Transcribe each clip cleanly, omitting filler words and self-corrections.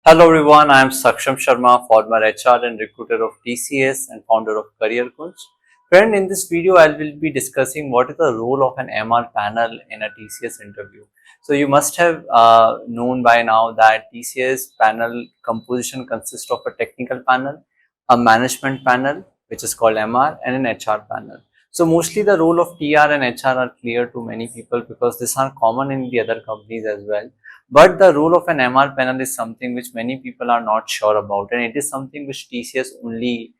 Hello everyone, I am Saksham Sharma, former HR and recruiter of TCS and founder of CareerKunj. Friend, in this video, I will be discussing what is the role of an MR panel in a TCS interview. So you must have known by now that TCS panel composition consists of a technical panel, a management panel, which is called MR, and an HR panel. So mostly the role of TR and HR are clear to many people because these are common in the other companies as well. But the role of an MR panel is something which many people are not sure about, and it is something which TCS only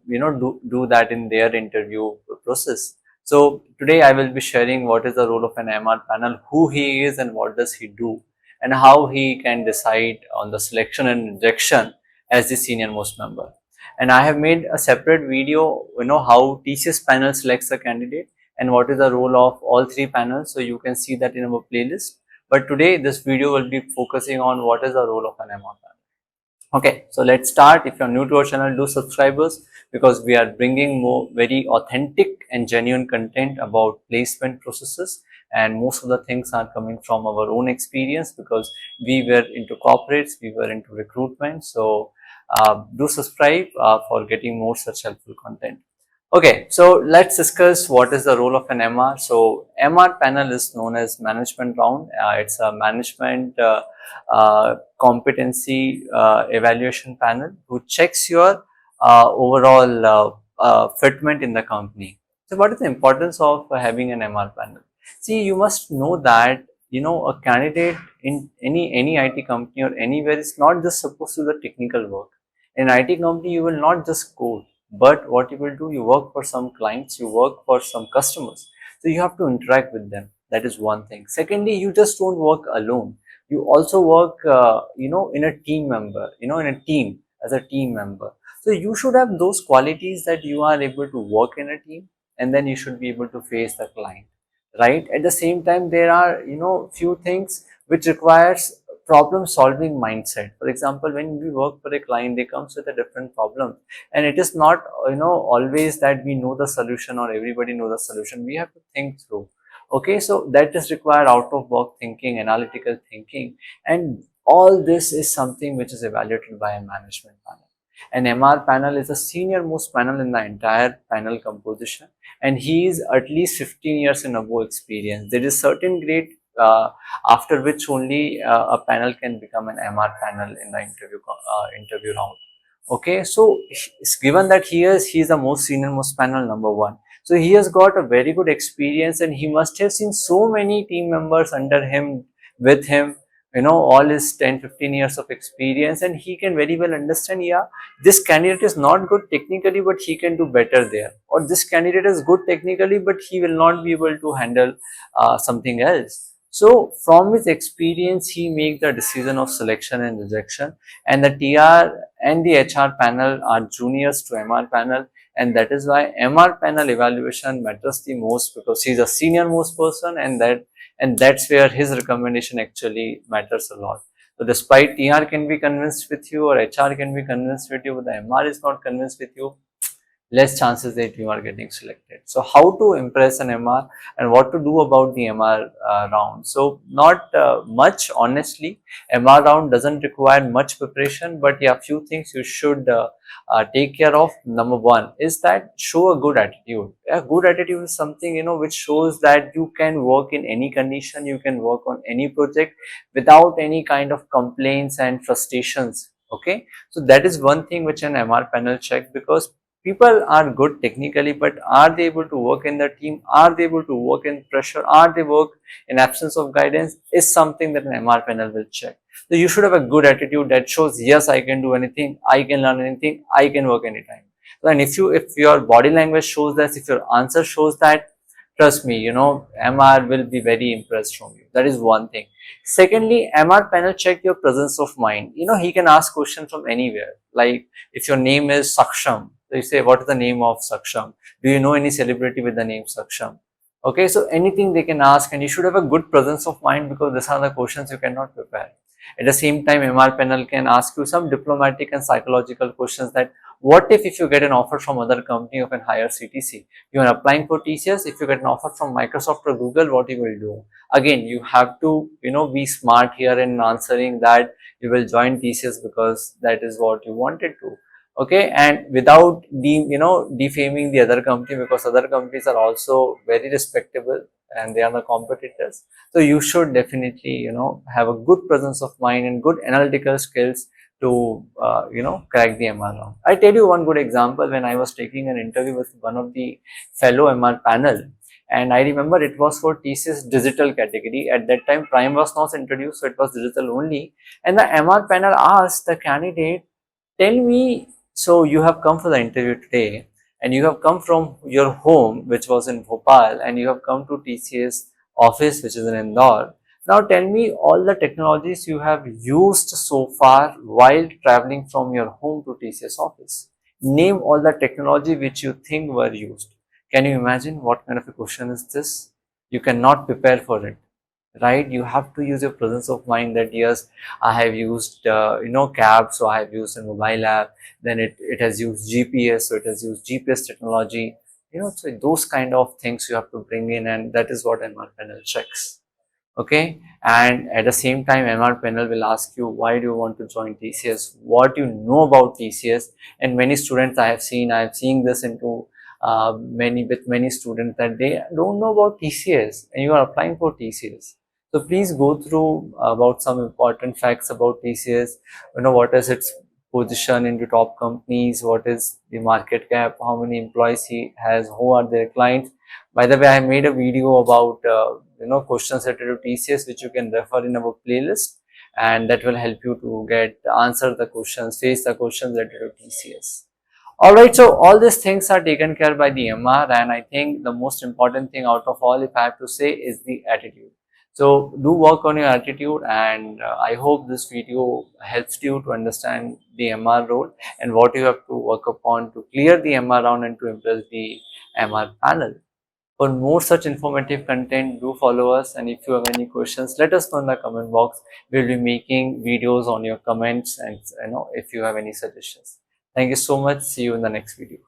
do that in their interview process. So today I will be sharing what is the role of an MR panel, who he is and what does he do, and how he can decide on the selection and rejection as the senior most member. And I have made a separate video, how TCS panel selects a candidate and what is the role of all three panels. So you can see that in our playlist. But today this video will be focusing on what is the role of an MR panel. Okay, so let's start. If you're new to our channel, do subscribe us because we are bringing more very authentic and genuine content about placement processes, and most of the things are coming from our own experience because we were into corporates, we were into recruitment. So do subscribe for getting more such helpful content. Okay, so let's discuss what is the role of an MR. So MR panel is known as Management Round. It's a management competency evaluation panel who checks your overall fitment in the company. So what is the importance of having an MR panel? See, you must know that a candidate in any IT company or anywhere is not just supposed to do the technical work. In IT company, you will not just code, but what you will do, you work for some clients, you work for some customers. So you have to interact with them. That is one thing. Secondly, you just don't work alone. You also work, in a team member, in a team as a team member. So you should have those qualities that you are able to work in a team, and then you should be able to face the client, right? At the same time, there are, few things which requires problem solving mindset. For example, when we work for a client, they comes with a different problem, and it is not always that we know the solution or everybody knows the solution. We have to think through. Okay, so that is required out of box thinking, analytical thinking, and all this is something which is evaluated by a management panel. An MR panel is the senior most panel in the entire panel composition, and he is at least 15 years in above experience. There is certain grade after which only a panel can become an MR panel in the interview round. Okay, so given that he is the most senior most panel number one, so he has got a very good experience, and he must have seen so many team members under him, with him, all his 10-15 years of experience, and he can very well understand, yeah, this candidate is not good technically, but he can do better there, or this candidate is good technically, but he will not be able to handle something else. So from his experience, he makes the decision of selection and rejection, and the TR and the HR panel are juniors to MR panel, and that is why MR panel evaluation matters the most, because he is a senior most person, and that's where his recommendation actually matters a lot. So despite TR can be convinced with you or HR can be convinced with you, but the MR is not convinced with you, less chances that you are getting selected. So how to impress an MR and what to do about the MR round? So not much, honestly. MR round doesn't require much preparation, but yeah, few things you should take care of. Number one is that show a good attitude. A good attitude is something which shows that you can work in any condition, you can work on any project without any kind of complaints and frustrations. Okay, so that is one thing which an MR panel check, because people are good technically, but are they able to work in the team? Are they able to work in pressure? Are they work in absence of guidance? Is something that an MR panel will check. So you should have a good attitude that shows, yes, I can do anything, I can learn anything, I can work anytime. So, and if your body language shows that, if your answer shows that, trust me, MR will be very impressed from you. That is one thing. Secondly, MR panel check your presence of mind. He can ask questions from anywhere. Like if your name is Saksham, so you say, what is the name of Saksham? Do you know any celebrity with the name Saksham? Okay, so anything they can ask, and you should have a good presence of mind, because these are the questions you cannot prepare. At the same time, MR panel can ask you some diplomatic and psychological questions that what if you get an offer from other company of a higher CTC? You are applying for TCS. If you get an offer from Microsoft or Google, what you will do? Again, you have to, be smart here in answering that you will join TCS because that is what you wanted to. Okay, and without defaming the other company, because other companies are also very respectable and they are the competitors. So you should definitely, have a good presence of mind and good analytical skills to, crack the MR round. I tell you one good example. When I was taking an interview with one of the fellow MR panel, and I remember it was for TCS digital category. At that time, Prime was not introduced, so it was digital only. And the MR panel asked the candidate, tell me, so you have come for the interview today and you have come from your home, which was in Bhopal, and you have come to TCS office, which is in Indore. Now tell me all the technologies you have used so far while traveling from your home to TCS office. Name all the technology which you think were used. Can you imagine what kind of a question is this? You cannot prepare for it, right? You have to use your presence of mind that yes, I have used cab, so I have used a mobile app, then it has used GPS, so it has used GPS technology, so those kind of things you have to bring in, and that is what MR panel checks. Okay, and at the same time, MR panel will ask you why do you want to join TCS, what you know about TCS. And many students I have seen this into many students that they don't know about TCS and you are applying for TCS. So please go through about some important facts about TCS. What is its position into top companies, what is the market cap, how many employees he has, who are their clients. By the way, I made a video about questions related to TCS, which you can refer in our playlist, and that will help you to answer the questions, face the questions related to TCS. Alright, so all these things are taken care by the MR, and I think the most important thing out of all, if I have to say, is the attitude. So do work on your attitude, and I hope this video helps you to understand the MR role and what you have to work upon to clear the MR round and to impress the MR panel. For more such informative content, do follow us, and if you have any questions, let us know in the comment box. We will be making videos on your comments, and if you have any suggestions. Thank you so much. See you in the next video.